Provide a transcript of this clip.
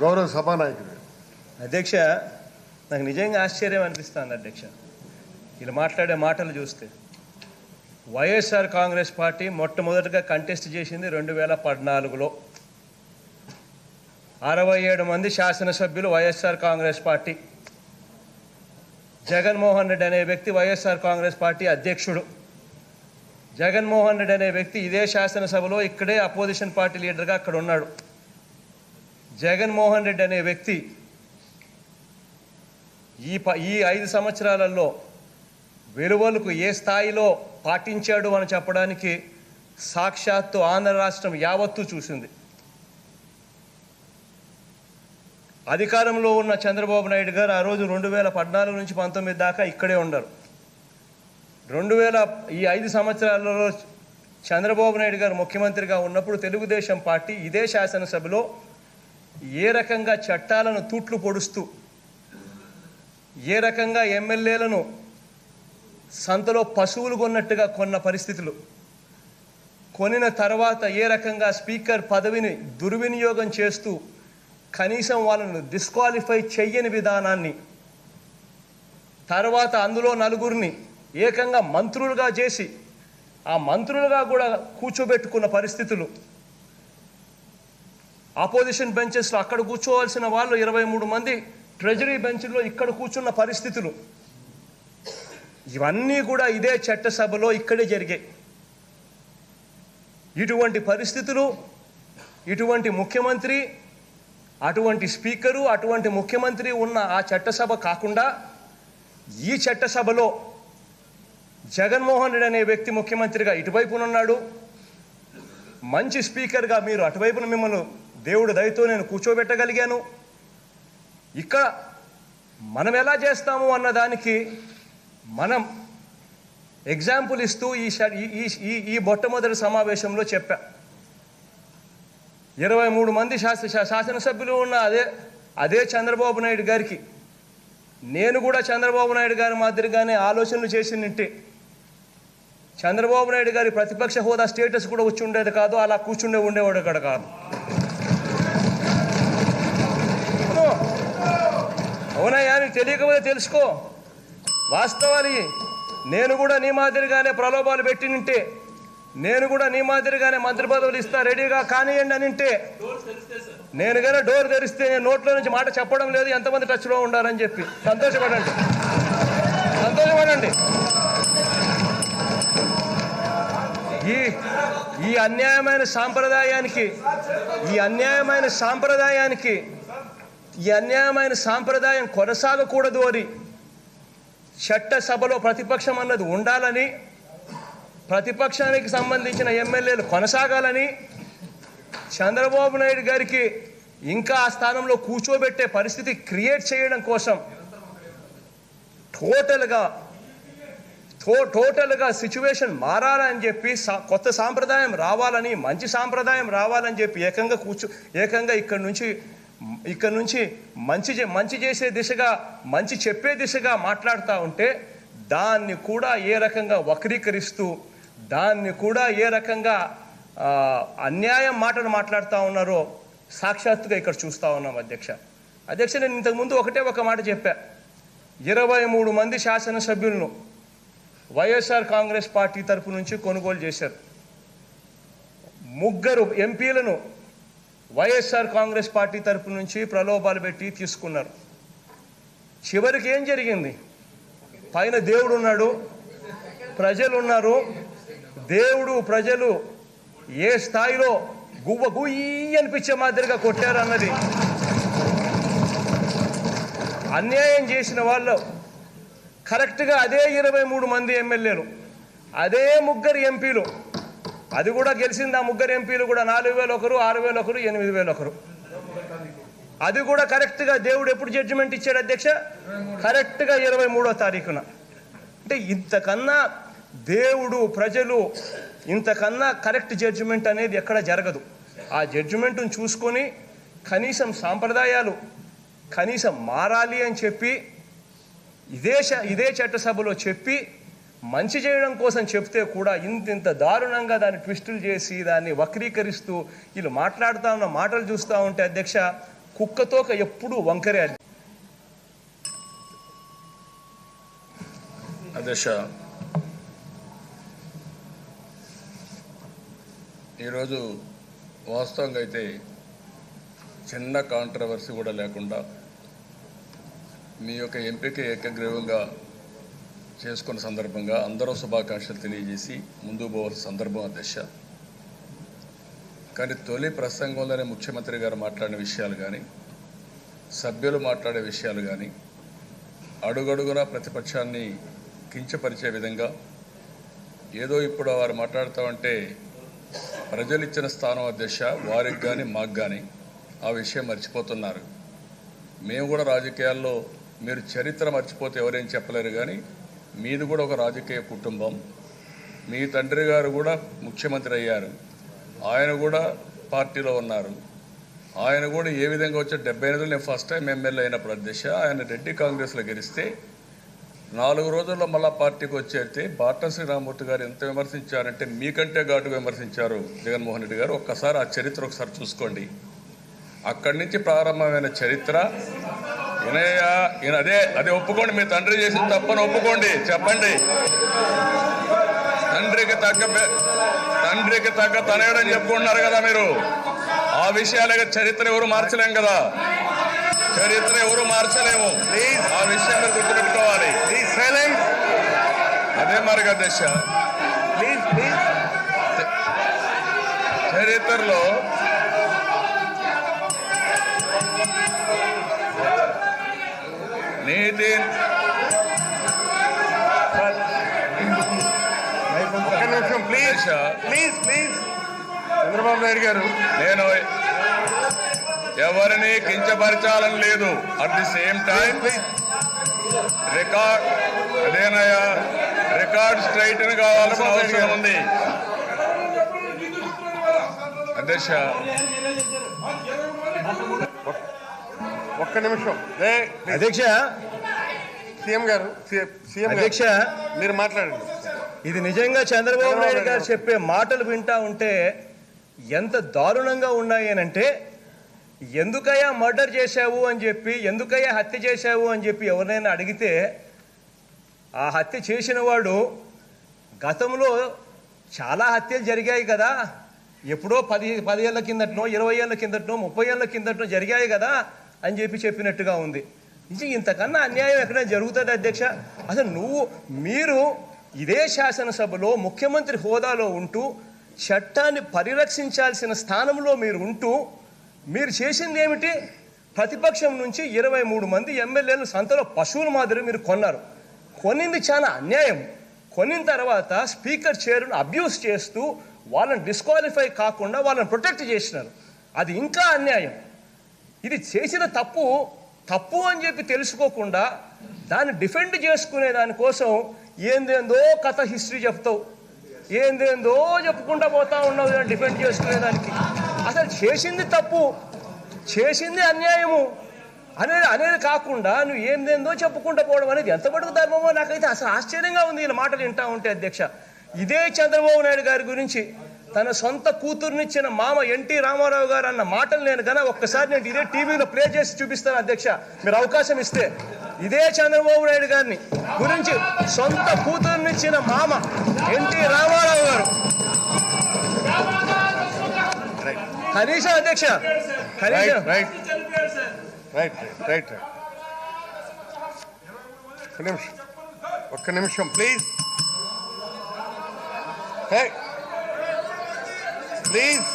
గౌరవ సభానాయకుడు. అధ్యక్ష, నాకు నిజంగా ఆశ్చర్యం అనిపిస్తుంది అధ్యక్ష ఇలా మాట్లాడే మాటలు చూస్తే. వైఎస్ఆర్ కాంగ్రెస్ పార్టీ మొట్టమొదటిగా కంటెస్ట్ చేసింది 2014లో. 67 మంది శాసనసభ్యులు వైఎస్ఆర్ కాంగ్రెస్ పార్టీ. జగన్మోహన్ రెడ్డి అనే వ్యక్తి వైఎస్ఆర్ కాంగ్రెస్ పార్టీ అధ్యక్షుడు. జగన్మోహన్ రెడ్డి అనే వ్యక్తి ఇదే శాసనసభలో ఇక్కడే అపోజిషన్ పార్టీ లీడర్గా అక్కడ ఉన్నాడు. జగన్మోహన్ రెడ్డి అనే వ్యక్తి ఈ 5 సంవత్సరాలలో విలువలకు ఏ స్థాయిలో పాటించాడు అని చెప్పడానికి సాక్షాత్తు ఆంధ్ర రాష్ట్రం యావత్తు చూసింది. అధికారంలో ఉన్న చంద్రబాబు నాయుడు గారు ఆ రోజు 2014 నుంచి 19 దాకా ఇక్కడే ఉన్నారు. ఈ 5 సంవత్సరాలలో చంద్రబాబు నాయుడు గారు ముఖ్యమంత్రిగా ఉన్నప్పుడు తెలుగుదేశం పార్టీ ఇదే శాసనసభలో ఏ రకంగా చట్టాలను తూట్లు పొడుస్తూ, ఏ రకంగా ఎమ్మెల్యేలను సంతలో పశువులు కొన్నట్టుగా కొన్న పరిస్థితులు, కొనిన తర్వాత ఏ రకంగా స్పీకర్ పదవిని దుర్వినియోగం చేస్తూ కనీసం వాళ్ళను డిస్క్వాలిఫై చెయ్యని విధానాన్ని, తర్వాత అందులో 4గురిని ఏకంగా మంత్రులుగా చేసి ఆ మంత్రులుగా కూడా కూర్చోబెట్టుకున్న పరిస్థితులు, ఆపోజిషన్ బెంచెస్లో అక్కడ కూర్చోవలసిన వాళ్ళు 23 మంది ట్రెజరీ బెంచ్లో ఇక్కడ కూర్చున్న పరిస్థితులు, ఇవన్నీ కూడా ఇదే చట్టసభలో ఇక్కడే జరిగాయి. ఇటువంటి పరిస్థితులు, ఇటువంటి ముఖ్యమంత్రి, అటువంటి స్పీకరు, అటువంటి ముఖ్యమంత్రి ఉన్న ఆ చట్టసభ కాకుండా ఈ చట్టసభలో జగన్మోహన్ రెడ్డి అనే వ్యక్తి ముఖ్యమంత్రిగా ఇటువైపున ఉన్నాడు. మంచి స్పీకర్గా మీరు అటువైపున మిమ్మల్ని దేవుడు దయతో నేను కూర్చోబెట్టగలిగాను. ఇక్కడ మనం ఎలా చేస్తాము అన్నదానికి మనం ఎగ్జాంపుల్ ఇస్తూ ఈ మొట్టమొదటి సమావేశంలో చెప్పా. 23 మంది శాసనసభ్యులు ఉన్న అదే చంద్రబాబు నాయుడు గారికి నేను కూడా చంద్రబాబు నాయుడు గారి మాదిరిగానే ఆలోచనలు చేసిందంటే చంద్రబాబు నాయుడు గారి ప్రతిపక్ష హోదా స్టేటస్ కూడా వచ్చి ఉండేది కాదు, అలా ఉండేవాడు కూడా కాదు. అవునయ్యా, నీకు తెలియకపోతే తెలుసుకో వాస్తవాలు. నేను కూడా నీ మాదిరిగానే ప్రలోభాలు పెట్టినంటే, నేను కూడా నీ మాదిరిగానే మంత్రి పదవులు ఇస్తా రెడీగా కానియండి అని అంటే, నేను కానీ డోర్ తెరిస్తే నేను నోట్లో నుంచి మాట చెప్పడం లేదు, ఎంతమంది టచ్లో ఉండాలని చెప్పి సంతోషపడండి. ఈ అన్యాయమైన సాంప్రదాయం కొనసాగకూడదు అని చట్టసభలో ప్రతిపక్షం అన్నది ఉండాలని, ప్రతిపక్షానికి సంబంధించిన ఎమ్మెల్యేలు కొనసాగాలని, చంద్రబాబు నాయుడు గారికి ఇంకా ఆ స్థానంలో కూర్చోబెట్టే పరిస్థితి క్రియేట్ చేయడం కోసం టోటల్గా సిచ్యువేషన్ మారాలని చెప్పి, కొత్త సాంప్రదాయం రావాలని, మంచి సాంప్రదాయం రావాలని చెప్పి ఏకంగా ఇక్కడ నుంచి మంచి చేసే దిశగా, మంచి చెప్పే దిశగా మాట్లాడుతూ ఉంటే దాన్ని కూడా ఏ రకంగా వక్రీకరిస్తూ, దాన్ని కూడా ఏ రకంగా అన్యాయం మాటలు మాట్లాడుతూ ఉన్నారో సాక్షాత్తుగా ఇక్కడ చూస్తూ ఉన్నాం అధ్యక్ష. నేను ఇంతకుముందు ఒక మాట చెప్పా. 23 మంది శాసనసభ్యులను వైఎస్ఆర్ కాంగ్రెస్ పార్టీ తరపు నుంచి కొనుగోలు చేశారు. 3 ఎంపీలను వైఎస్ఆర్ కాంగ్రెస్ పార్టీ తరపు నుంచి ప్రలోభాలు పెట్టి తీసుకున్నారు. చివరికి ఏం జరిగింది? పైన దేవుడు ఉన్నాడు, ప్రజలు ఉన్నారు. దేవుడు ప్రజలు ఏ స్థాయిలో గుయ్యి అనిపించే మాదిరిగా కొట్టారు అన్నది, అన్యాయం చేసిన వాళ్ళు కరెక్ట్గా అదే 23 మంది ఎమ్మెల్యేలు, అదే 3 ఎంపీలు, అది కూడా గెలిచింది. ఆ 3 ఎంపీలు కూడా 4,000 ఒకరు, 6,000 ఒకరు, 8,000 ఒకరు. అది కూడా కరెక్ట్గా దేవుడు ఎప్పుడు జడ్జిమెంట్ ఇచ్చాడు అధ్యక్ష? కరెక్ట్గా 23వ తారీఖున. అంటే ఇంతకన్నా దేవుడు, ప్రజలు, ఇంతకన్నా కరెక్ట్ జడ్జిమెంట్ అనేది ఎక్కడ జరగదు. ఆ జడ్జిమెంట్ను చూసుకొని కనీసం సాంప్రదాయాలు కనీసం మారాలి అని చెప్పి ఇదే చట్టసభలో చెప్పి మంచి చేయడం కోసం చెప్తే కూడా ఇంత దారుణంగా దాన్ని ట్విస్టులు చేసి దాన్ని వక్రీకరిస్తూ వీళ్ళు మాట్లాడుతూ ఉన్న మాటలు చూస్తూ ఉంటే అధ్యక్ష కుక్కతోక ఎప్పుడు వంకరే. అధ్యక్ష, ఈరోజు వాస్తవంగా అయితే చిన్న కాంట్రవర్సీ కూడా లేకుండా మీ యొక్క ఎంపిక ఏకగ్రీవంగా చేసుకున్న సందర్భంగా అందరూ శుభాకాంక్షలు తెలియజేసి ముందుకు పోవాల్సిన సందర్భం అధ్యక్ష. కానీ తొలి ప్రసంగంలోనే ముఖ్యమంత్రి గారు మాట్లాడిన విషయాలు కానీ, సభ్యులు మాట్లాడే విషయాలు కానీ అడుగడుగునా ప్రతిపక్షాన్ని కించపరిచే విధంగా, ఏదో ఇప్పుడు వారు మాట్లాడుతామంటే ప్రజలు ఇచ్చిన స్థానం అధ్యక్ష వారికి కానీ మాకు కానీ ఆ విషయం మర్చిపోతున్నారు. మేము కూడా రాజకీయాల్లో మీరు చరిత్ర మర్చిపోతే ఎవరేం చెప్పలేరు, కానీ మీది కూడా ఒక రాజకీయ కుటుంబం. మీ తండ్రి గారు కూడా ముఖ్యమంత్రి అయ్యారు, ఆయన కూడా పార్టీలో ఉన్నారు. ఆయన కూడా ఏ విధంగా వచ్చే 78లో నేను ఫస్ట్ టైం ఎమ్మెల్యే అయినప్పుడు అధ్యక్ష ఆయన రెడ్డి కాంగ్రెస్లో గెలిస్తే 4 రోజుల్లో మళ్ళా పార్టీకి వచ్చేస్తే బాటా శ్రీరామూర్తి గారు ఎంత విమర్శించారంటే మీకంటే ఘాటుగా విమర్శించారు జగన్మోహన్ రెడ్డి గారు. ఒక్కసారి ఆ చరిత్ర ఒకసారి చూసుకోండి. అక్కడి నుంచి ప్రారంభమైన చరిత్ర అదే ఒప్పుకోండి. మీ తండ్రి చేసిన తప్పని ఒప్పుకోండి, చెప్పండి. తండ్రికి తగ్గ తనయుడని చెప్పుకుంటున్నారు కదా మీరు. ఆ విషయాలే చరిత్ర ఎవరు మార్చలేం కదా, చరిత్ర ఎవరు మార్చలేము. ఆ విషయం మీరు గుర్తుపెట్టుకోవాలి. అదే మరి అధ్యక్ష, చరిత్రలో నీతి చంద్రబాబు నాయుడు గారు, నేను ఎవరిని కించపరచాలని లేదు. At the same time record straighten కావాల్సిన అవసరం ఉంది అధ్యక్ష. ఒక్క నిమిషం అధ్యక్ష. సీఎం గారు, అధ్యక్ష మీరు మాట్లాడండి. ఇది నిజంగా చంద్రబాబు నాయుడు గారు చెప్పే మాటలు వింటా ఉంటే ఎంత దారుణంగా ఉన్నాయి అనంటే, ఎందుకయ్యా మర్డర్ చేశావు అని చెప్పి, ఎందుకయ్యా హత్య చేశావు అని చెప్పి ఎవరినైనా అడిగితే ఆ హత్య చేసిన వాడు గతంలో చాలా హత్యలు జరిగాయి కదా, ఎప్పుడో 10 ఏళ్ల కిందటనో 20 ఏళ్ల కిందటనో 30 ఏళ్ల కిందటనో జరిగాయి కదా అని చెప్పినట్టుగా ఉంది. ఇంతకన్నా అన్యాయం ఎక్కడైనా జరుగుతుంది అధ్యక్ష? అసలు మీరు ఇదే శాసనసభలో ముఖ్యమంత్రి హోదాలో ఉంటూ చట్టాన్ని పరిరక్షించాల్సిన స్థానంలో మీరు ఉంటూ మీరు చేసింది ఏమిటి? ప్రతిపక్షం నుంచి 23 మంది ఎమ్మెల్యేలు సంతలో పశువుల మాదిరి మీరు కొన్నారు. కొనింది చాలా అన్యాయం. కొనిన తర్వాత స్పీకర్ చైర్ను అబ్యూస్ చేస్తూ వాళ్ళని డిస్క్వాలిఫై కాకుండా వాళ్ళని ప్రొటెక్ట్ చేసినారు. అది ఇంకా అన్యాయం. ఇది చేసిన తప్పు అని చెప్పి తెలుసుకోకుండా దాన్ని డిఫెండ్ చేసుకునే దానికోసం ఏందేందో కథ హిస్టరీ చెప్తావు, ఏందేందో చెప్పుకుంటా పోతా ఉన్నావు డిఫెండ్ చేసుకునేదానికి. అసలు చేసింది తప్పు, చేసింది అన్యాయము అనేది కాకుండా నువ్వు ఏందేందో చెప్పుకుంటూ పోవడం అనేది ఎంత పడుకు ధర్మమో నాకైతే అసలు ఆశ్చర్యంగా ఉంది ఈ మాటలు వింటా ఉంటే అధ్యక్ష. ఇదే చంద్రబాబు నాయుడు గారి గురించి తన సొంత కూతుర్నిచ్చిన మామ ఎన్టీ రామారావు గారు అన్న మాటలు నేను ఒక్కసారి నేను ఇదే టీవీలో ప్లే చేసి చూపిస్తాను అధ్యక్ష, మీరు అవకాశం ఇస్తే. ఇదే చంద్రబాబు నాయుడు గారిని గురించి సొంత కూతుర్నిచ్చిన మామ ఎన్టీ రామారావు గారు కనీసం అధ్యక్ష ఒక్క నిమిషం ప్లీజ్. Please.